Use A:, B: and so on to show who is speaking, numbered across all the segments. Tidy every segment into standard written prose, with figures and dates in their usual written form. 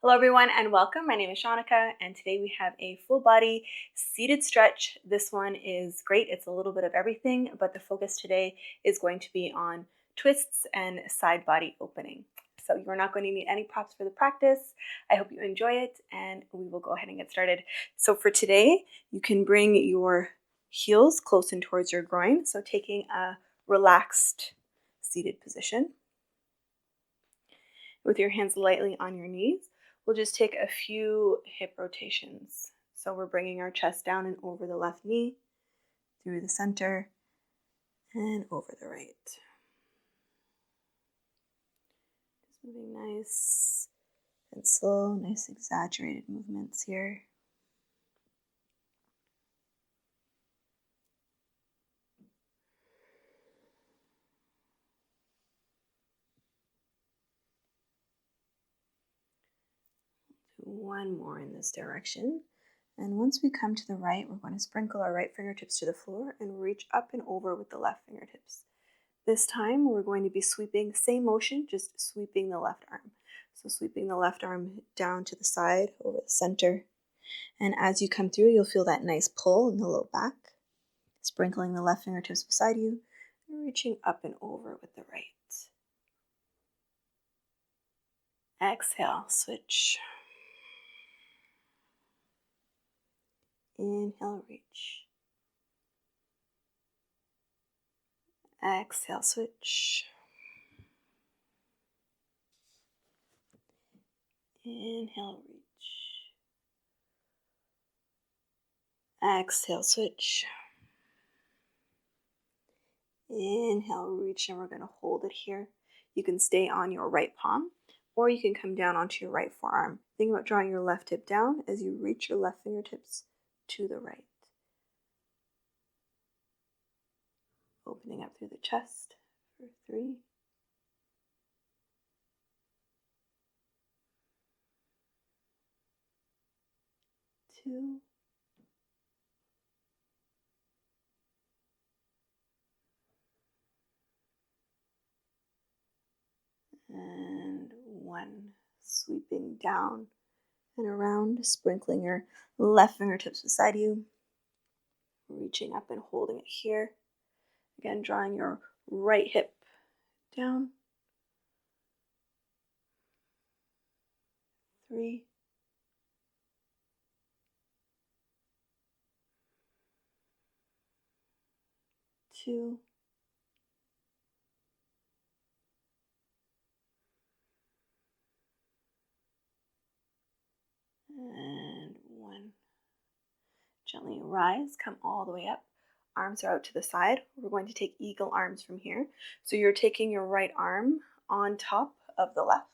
A: Hello everyone and welcome. My name is Shaunneka and today we have a full body seated stretch. This one is great. It's a little bit of everything, but the focus today is going to be on twists and side body opening. So you're not going to need any props for the practice. I hope you enjoy it and we will go ahead and get started. So for today, you can bring your heels close in towards your groin. So taking a relaxed seated position with your hands lightly on your knees. We'll just take a few hip rotations. So we're bringing our chest down and over the left knee, through the center, and over the right. Just moving nice and slow, nice exaggerated movements here. One more in this direction. And once we come to the right, we're going to sprinkle our right fingertips to the floor and reach up and over with the left fingertips. This time we're going to be sweeping, same motion, just sweeping the left arm. So sweeping the left arm down to the side, over the center. And as you come through, you'll feel that nice pull in the low back. Sprinkling the left fingertips beside you and reaching up and over with the right. Exhale, switch. Inhale, reach. Exhale, switch. Inhale, reach. Exhale, switch. Inhale, reach, and we're going to hold it here. You can stay on your right palm, or you can come down onto your right forearm. Think about drawing your left hip down as you reach your left fingertips to the right. Opening up through the chest for 3, 2, and 1. Sweeping down and around, sprinkling your left fingertips beside you, reaching up and holding it here. Again, drawing your right hip down. 3, 2, and 1. Gently rise, come all the way up. Arms are out to the side. We're going to take eagle arms from here. So you're taking your right arm on top of the left.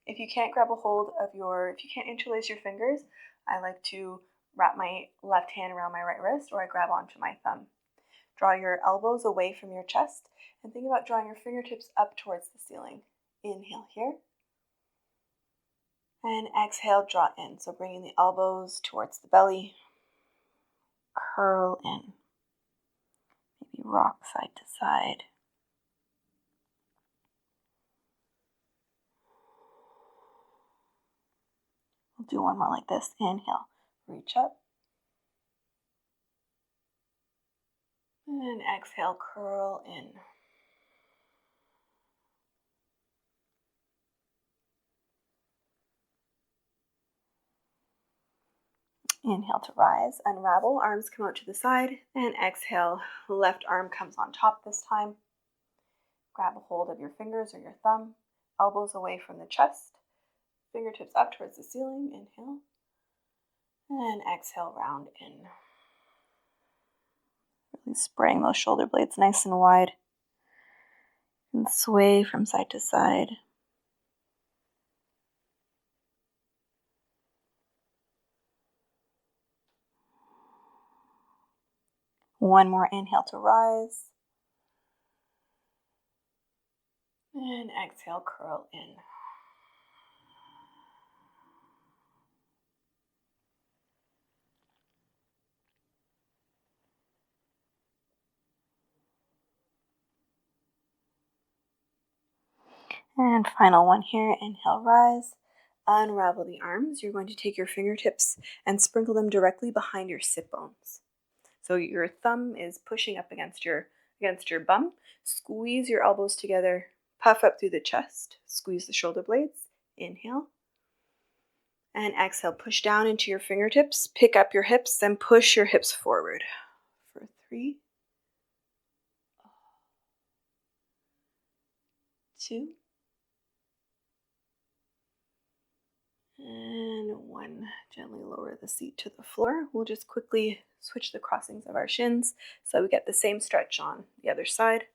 A: If you can't grab a hold of if you can't interlace your fingers, I like to wrap my left hand around my right wrist, or I grab onto my thumb. Draw your elbows away from your chest and think about drawing your fingertips up towards the ceiling. Inhale here. And exhale, draw in. So bringing the elbows towards the belly. Curl in. Maybe rock side to side. We'll do one more like this. Inhale, reach up. And exhale, curl in. Inhale to rise, unravel, arms come out to the side, and exhale, left arm comes on top this time. Grab a hold of your fingers or your thumb, elbows away from the chest, fingertips up towards the ceiling, inhale, and exhale, round in. Really spraying those shoulder blades nice and wide, and sway from side to side. One more inhale to rise. And exhale, curl in. And final one here, inhale, rise. unravel the arms. You're going to take your fingertips and sprinkle them directly behind your sit bones. So your thumb is pushing up against your bum. Squeeze your elbows together, puff up through the chest, squeeze the shoulder blades. Inhale. And exhale, push down into your fingertips, pick up your hips, and push your hips forward. For 3, 2, and 1. Gently lower the seat to the floor. We'll just quickly switch the crossings of our shins so we get the same stretch on the other side.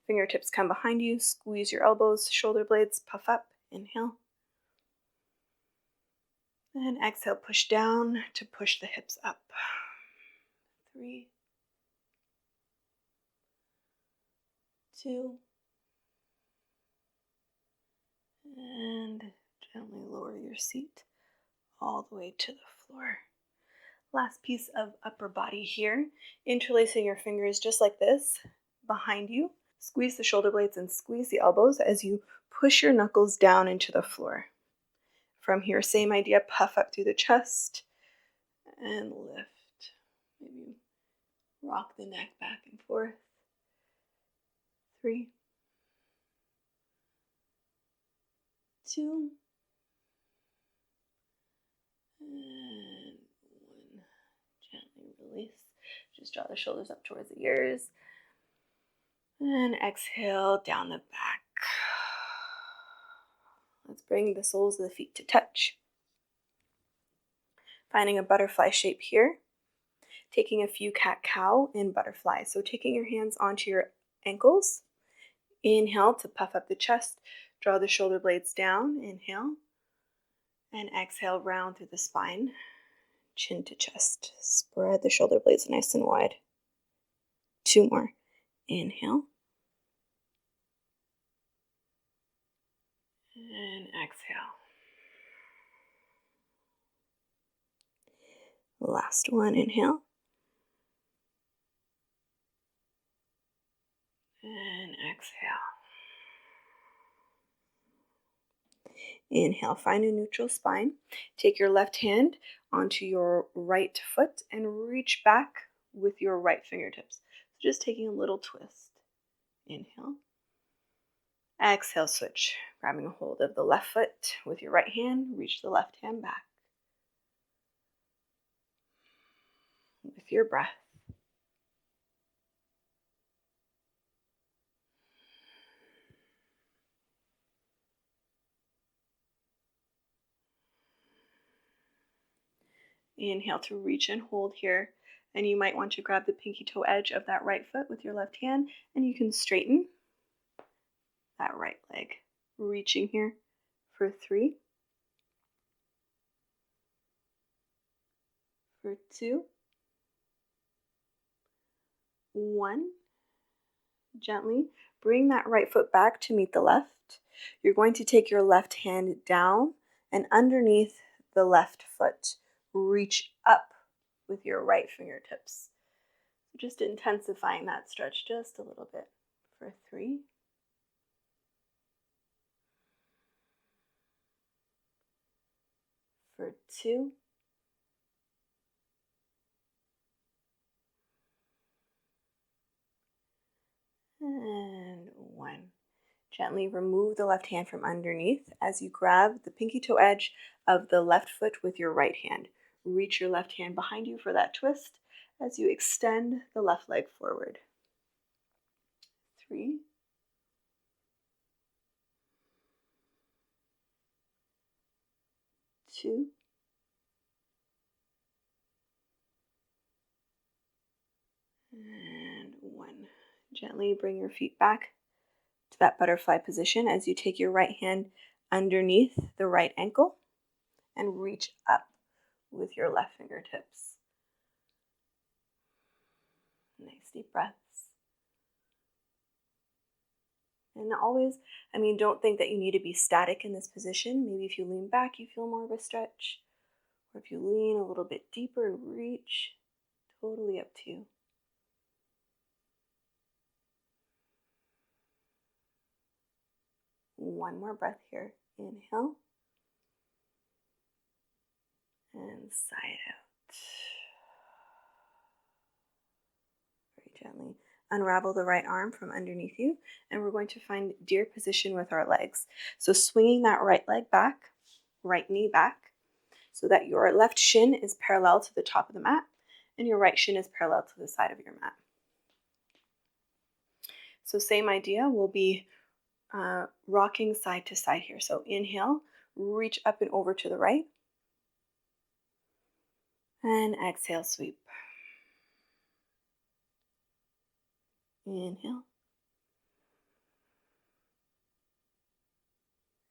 A: Fingertips come behind you, squeeze your elbows, shoulder blades, puff up. Inhale. And exhale, push down to push the hips up. 3, 2, and gently lower your seat all the way to the floor. Last piece of upper body here. Interlacing your fingers just like this behind you. Squeeze the shoulder blades and squeeze the elbows as you push your knuckles down into the floor. From here, same idea, puff up through the chest and lift. Maybe rock the neck back and forth. 3, 2, and 1. Gently release. Just draw the shoulders up towards the ears. And exhale down the back. Let's bring the soles of the feet to touch. Finding a butterfly shape here. Taking a few cat-cow in butterfly. So taking your hands onto your ankles. Inhale to puff up the chest. Draw the shoulder blades down. Inhale. And exhale, round through the spine. Chin to chest. Spread the shoulder blades nice and wide. 2 more. Inhale. And exhale. Last one, inhale. And exhale. Inhale, find a neutral spine. Take your left hand onto your right foot and reach back with your right fingertips. So just taking a little twist. Inhale. Exhale, switch. Grabbing a hold of the left foot with your right hand, reach the left hand back. With your breath. Inhale to reach and hold here. And you might want to grab the pinky toe edge of that right foot with your left hand, and you can straighten that right leg. Reaching here for 3, for 2, 1. Gently bring that right foot back to meet the left. You're going to take your left hand down and underneath the left foot. Reach up with your right fingertips. Just intensifying that stretch just a little bit. For 3, for 2, and 1. Gently remove the left hand from underneath as you grab the pinky toe edge of the left foot with your right hand. Reach your left hand behind you for that twist as you extend the left leg forward. 3, 2, and 1. Gently bring your feet back to that butterfly position as you take your right hand underneath the right ankle and reach up with your left fingertips. Nice deep breaths. And always, don't think that you need to be static in this position. Maybe if you lean back, you feel more of a stretch. Or if you lean a little bit deeper, reach. Totally up to you. One more breath here. Inhale. and sigh it out. Very gently unravel the right arm from underneath you, and we're going to find deer position with our legs. So swinging that right leg back, right knee back, so that your left shin is parallel to the top of the mat, and your right shin is parallel to the side of your mat. So same idea, we'll be rocking side to side here. So inhale, reach up and over to the right, and exhale, sweep. Inhale,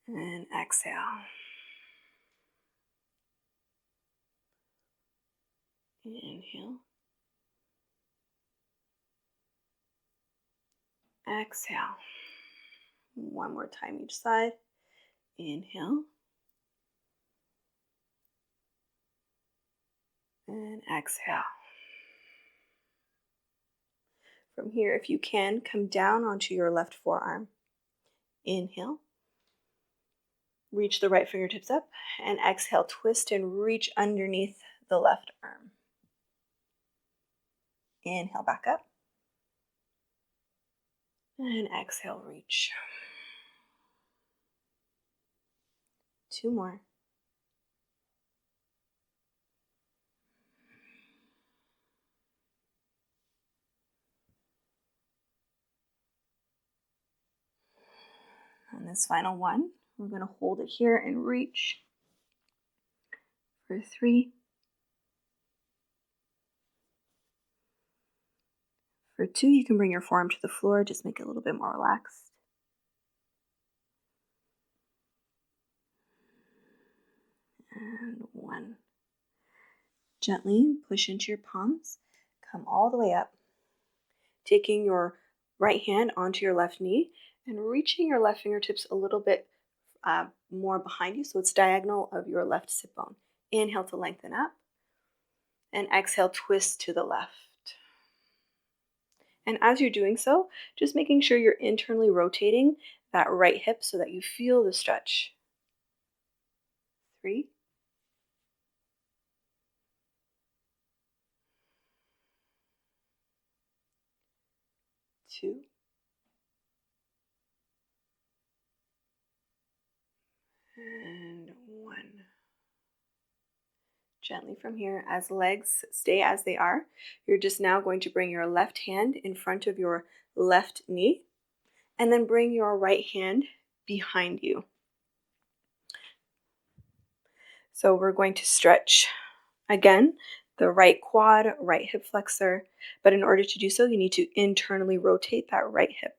A: and exhale. Inhale, exhale. One more time each side. Inhale, and exhale. From here, if you can, come down onto your left forearm. Inhale, reach the right fingertips up, and exhale, twist and reach underneath the left arm. Inhale, back up, and exhale, reach. 2 more. On this final one, we're going to hold it here and reach for 3. For 2, you can bring your forearm to the floor, just make it a little bit more relaxed. And 1. Gently push into your palms, come all the way up, taking your right hand onto your left knee and reaching your left fingertips a little bit more behind you, so it's diagonal of your left sit bone. Inhale to lengthen up, and exhale, twist to the left. And as you're doing so, just making sure you're internally rotating that right hip so that you feel the stretch. 3, 2, and 1. Gently from here, as legs stay as they are, you're just now going to bring your left hand in front of your left knee, and then bring your right hand behind you. So we're going to stretch, again, the right quad, right hip flexor, but in order to do so, you need to internally rotate that right hip.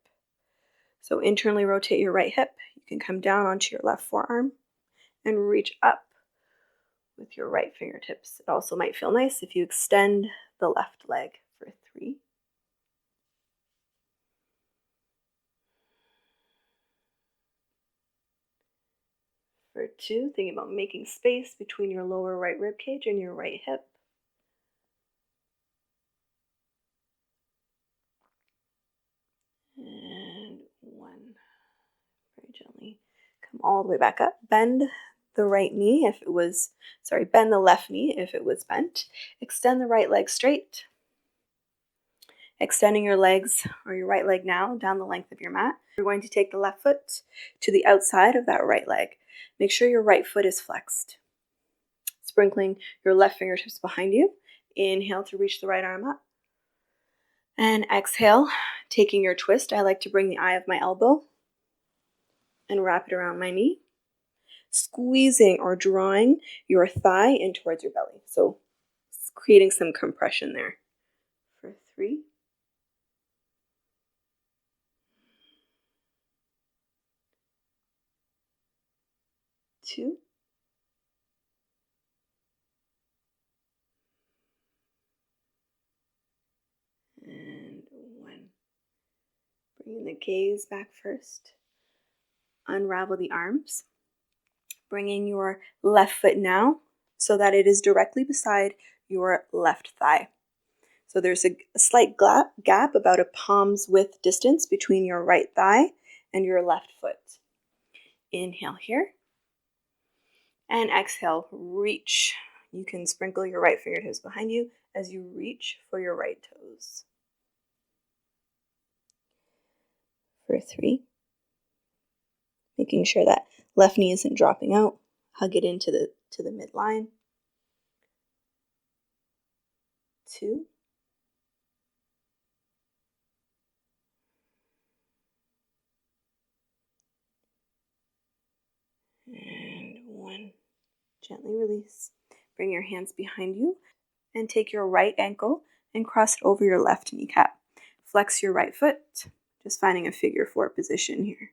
A: So internally rotate your right hip. You can come down onto your left forearm and reach up with your right fingertips. It also might feel nice if you extend the left leg for 3, 2, thinking about making space between your lower right rib cage and your right hip. And 1. Very gently come all the way back up. Bend the right knee if it was, bend the left knee if it was bent. Extend the right leg straight. Extending your legs or your right leg now down the length of your mat. You're going to take the left foot to the outside of that right leg. Make sure your right foot is flexed. Sprinkling your left fingertips behind you. Inhale to reach the right arm up. And exhale, taking your twist. I like to bring the eye of my elbow and wrap it around my knee. Squeezing or drawing your thigh in towards your belly. So creating some compression there. For 3, 2, and 1. Bringing the gaze back first. Unravel the arms. Bringing your left foot now so that it is directly beside your left thigh. So there's a slight gap, about a palm's width distance between your right thigh and your left foot. Inhale here. And exhale, reach You can sprinkle your right fingertips behind you as you reach for your right toes. For 3. Making sure that left knee isn't dropping out. Hug it into the midline. 2. And 1. Gently release. Bring your hands behind you and take your right ankle and cross it over your left kneecap. Flex your right foot, just finding a figure 4 position here.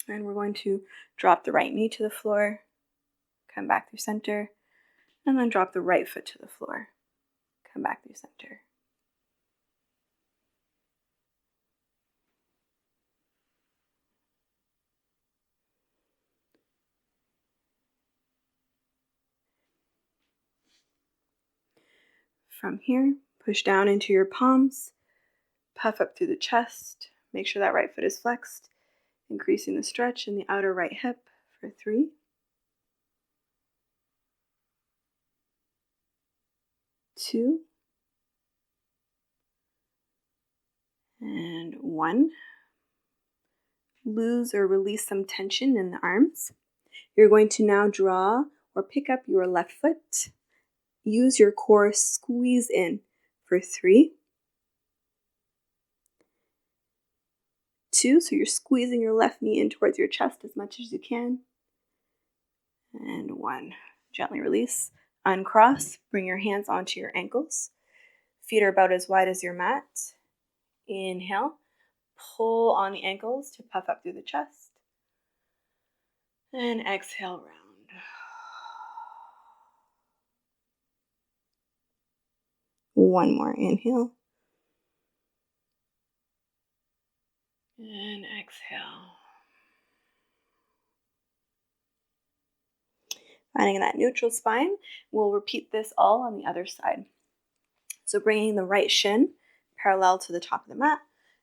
A: And we're going to drop the right knee to the floor, come back through center, and then drop the right foot to the floor, come back through center. From here, push down into your palms, puff up through the chest, make sure that right foot is flexed, increasing the stretch in the outer right hip for 3. 2. And 1. Lose or release some tension in the arms. You're going to now draw or pick up your left foot. Use your core, squeeze in for 3. 2, so you're squeezing your left knee in towards your chest as much as you can. And 1, gently release. Uncross, bring your hands onto your ankles. Feet are about as wide as your mat. Inhale, pull on the ankles to puff up through the chest. And exhale, round. One more inhale. And exhale. Finding that neutral spine, we'll repeat this all on the other side. So bringing the right shin parallel to the top of the mat,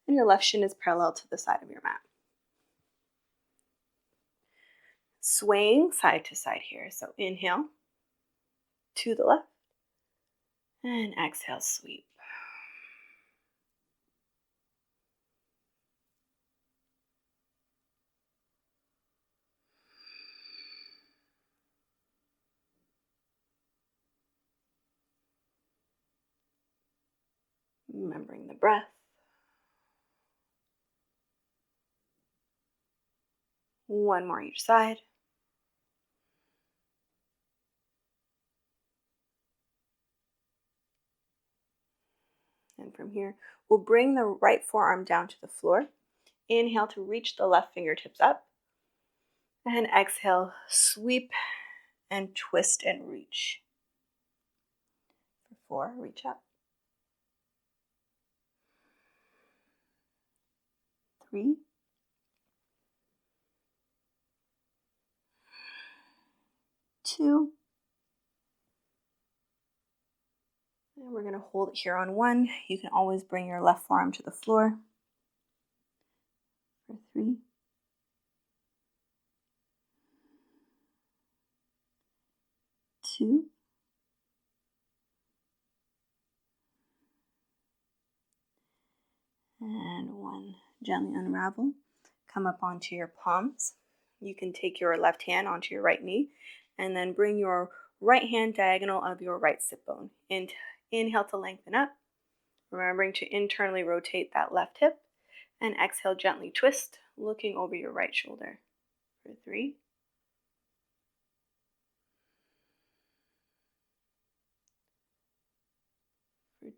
A: and your left shin is parallel to the side of your mat. Swaying side to side here. So inhale to the left, and exhale, sweep. Remembering the breath. One more each side. And from here, we'll bring the right forearm down to the floor. Inhale to reach the left fingertips up. And exhale, sweep and twist and reach. For 4, reach up. 3. 2. And we're going to hold it here on 1. You can always bring your left forearm to the floor. For 3. 2. And 1. Gently unravel. Come up onto your palms. You can take your left hand onto your right knee and then bring your right hand diagonal of your right sit bone. Inhale to lengthen up, remembering to internally rotate that left hip, and exhale, gently twist, looking over your right shoulder. For 3.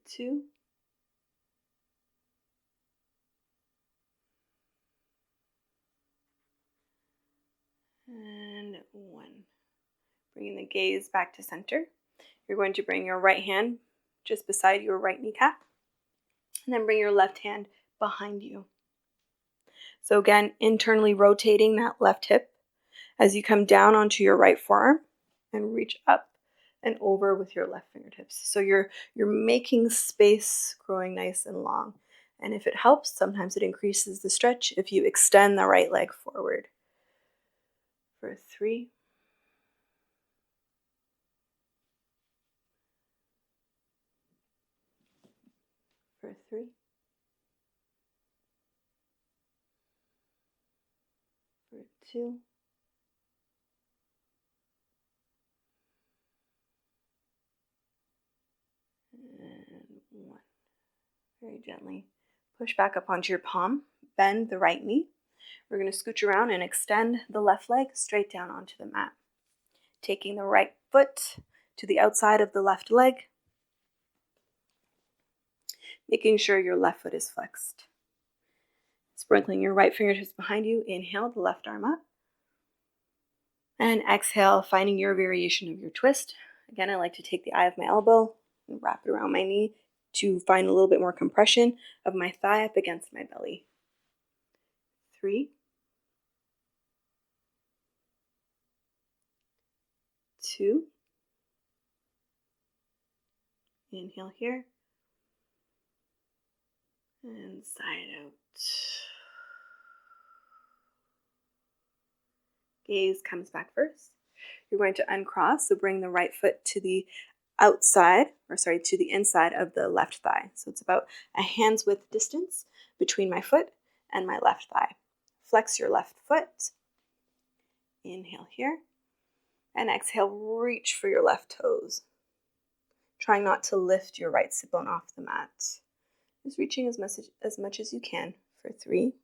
A: 2. And 1. Bringing the gaze back to center. You're going to bring your right hand just beside your right kneecap, and then bring your left hand behind you. So again, internally rotating that left hip as you come down onto your right forearm and reach up and over with your left fingertips. So you're making space, growing nice and long. And if it helps, sometimes it increases the stretch if you extend the right leg forward. For 3. 3, for 2, and 1. Very gently push back up onto your palm, bend the right knee. We're going to scooch around and extend the left leg straight down onto the mat. Taking the right foot to the outside of the left leg, making sure your left foot is flexed. Sprinkling your right fingertips behind you, inhale the left arm up. And exhale, finding your variation of your twist. Again, I like to take the eye of my elbow and wrap it around my knee to find a little bit more compression of my thigh up against my belly. 3, 2, inhale here, and side out. Gaze comes back first. You're going to uncross, so bring the right foot to the to the inside of the left thigh. So it's about a hand's width distance between my foot and my left thigh. Flex your left foot. Inhale here. And exhale, reach for your left toes. Trying not to lift your right sit bone off the mat. Just reaching as much as you can for 3, 2.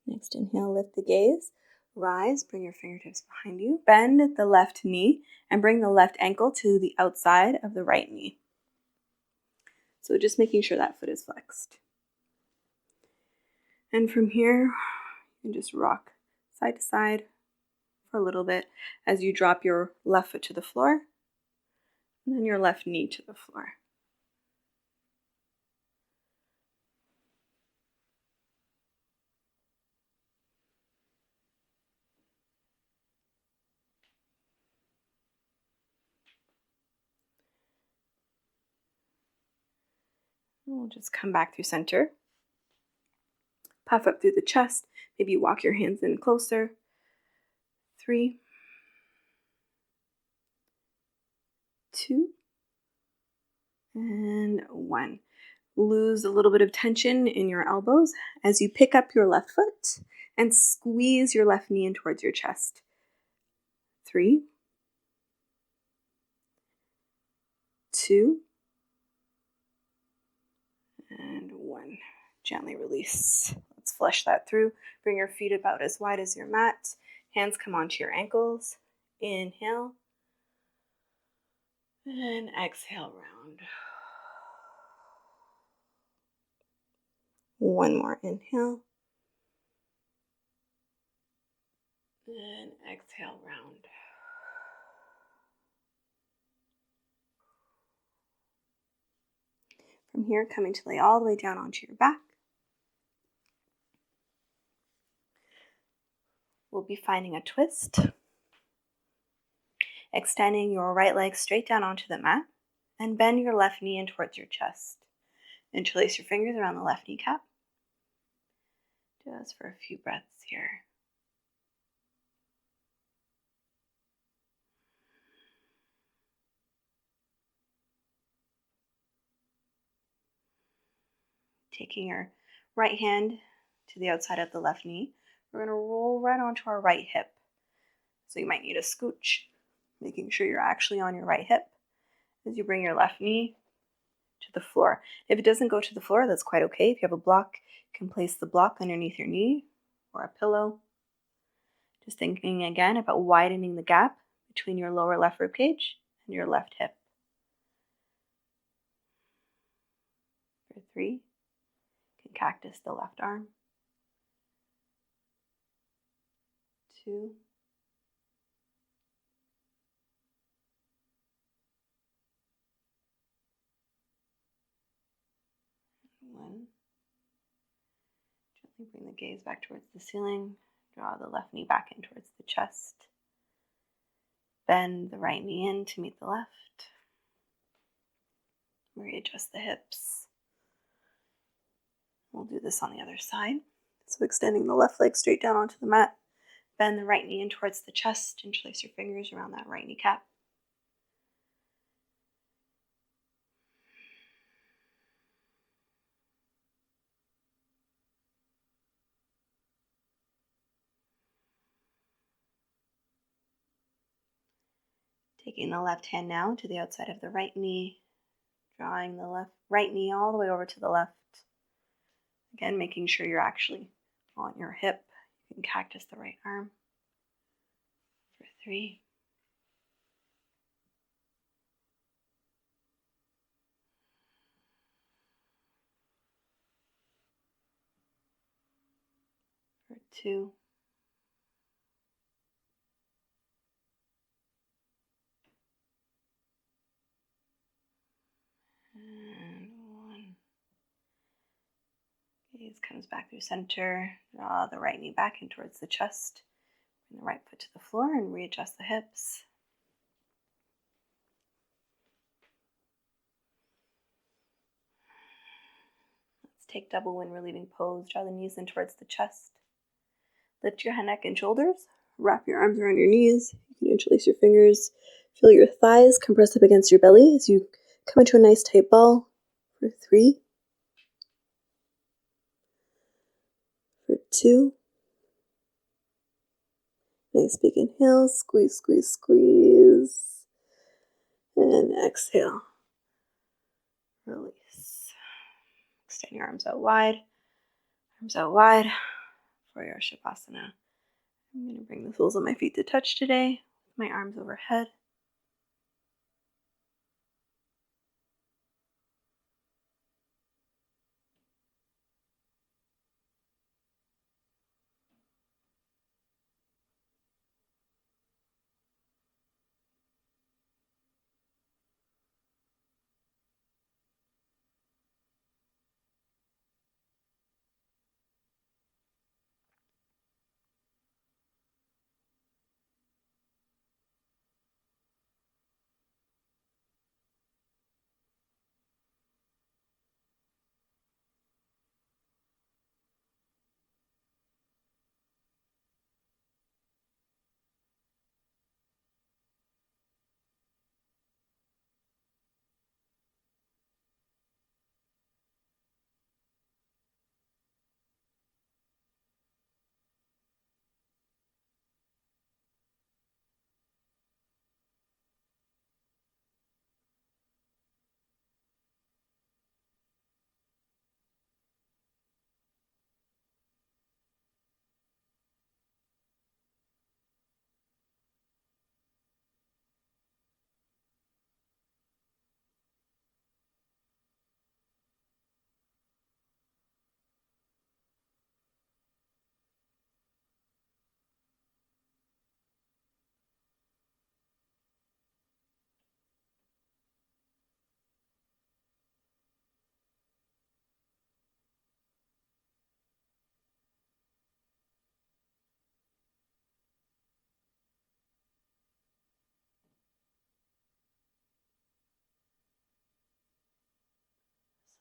A: Next inhale, lift the gaze. Rise, bring your fingertips behind you. Bend the left knee and bring the left ankle to the outside of the right knee. So just making sure that foot is flexed. And from here, you can just rock side to side for a little bit as you drop your left foot to the floor and then your left knee to the floor. We'll just come back through center. Puff up through the chest. Maybe walk your hands in closer. 3, 2, and 1. Lose a little bit of tension in your elbows as you pick up your left foot and squeeze your left knee in towards your chest. 3, 2, and 1. Gently release. Let's flush that through. Bring your feet about as wide as your mat. Hands come onto your ankles. Inhale. And exhale, round. One more inhale. And exhale, round. From here, coming to lay all the way down onto your back. We'll be finding a twist. Extending your right leg straight down onto the mat and bend your left knee in towards your chest. Interlace your fingers around the left kneecap. Just for a few breaths here. Taking your right hand to the outside of the left knee, we're going to roll right onto our right hip. So you might need a scooch, making sure you're actually on your right hip as you bring your left knee to the floor. If it doesn't go to the floor, that's quite okay. If you have a block, you can place the block underneath your knee or a pillow. Just thinking again about widening the gap between your lower left rib cage and your left hip. For 3, you can cactus the left arm. 2, 1. Gently bring the gaze back towards the ceiling. Draw the left knee back in towards the chest. Bend the right knee in to meet the left. Readjust the hips. We'll do this on the other side. So extending the left leg straight down onto the mat. Bend the right knee in towards the chest. Interlace your fingers around that right kneecap. Taking the left hand now to the outside of the right knee, drawing the right knee all the way over to the left. Again, making sure you're actually on your hip. You can cactus the right arm for 3. For 2. And 1. Gaze comes back through center. Draw the right knee back in towards the chest. Bring the right foot to the floor and readjust the hips. Let's take double when relieving pose. Draw the knees in towards the chest. Lift your head, neck, and shoulders. Wrap your arms around your knees. You can interlace your fingers. Feel your thighs compress up against your belly as you come into a nice tight ball for 3. For 2. Nice big inhale. Squeeze, squeeze, squeeze. And exhale. Release. Extend your arms out wide. Arms out wide for your Savasana. I'm going to bring the soles of my feet to touch today. My arms overhead.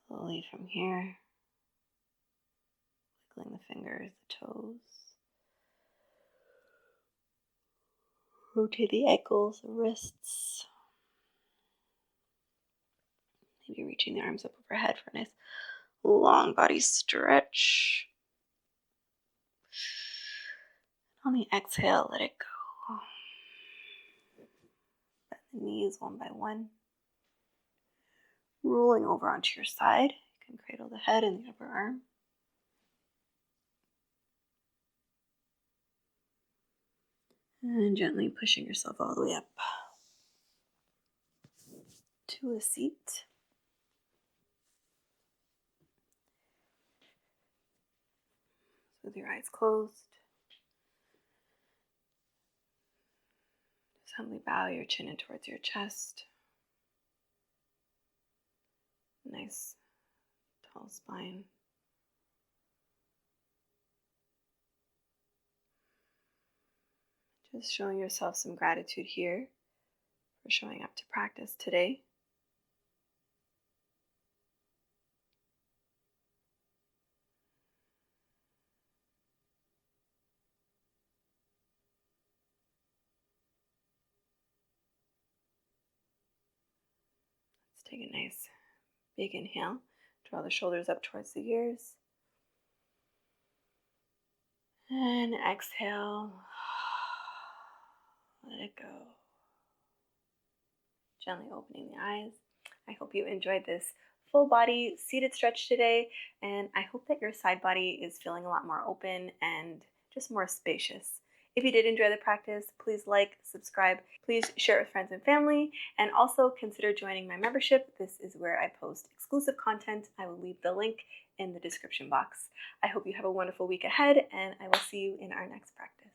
A: Slowly from here, wiggling the fingers, the toes. Rotate the ankles, the wrists. Maybe reaching the arms up overhead for a nice long body stretch. On the exhale, let it go. Bend the knees one by one. Rolling over onto your side. You can cradle the head and the upper arm. And gently pushing yourself all the way up to a seat. With your eyes closed. Just humbly bow your chin in towards your chest. Nice tall spine. Just showing yourself some gratitude here for showing up to practice today. Let's take a nice big inhale. Draw the shoulders up towards the ears. And exhale. Let it go. Gently opening the eyes. I hope you enjoyed this full body seated stretch today, and I hope that your side body is feeling a lot more open and just more spacious. If you did enjoy the practice, please like, subscribe, please share it with friends and family, and also consider joining my membership. This is where I post exclusive content. I will leave the link in the description box. I hope you have a wonderful week ahead, and I will see you in our next practice.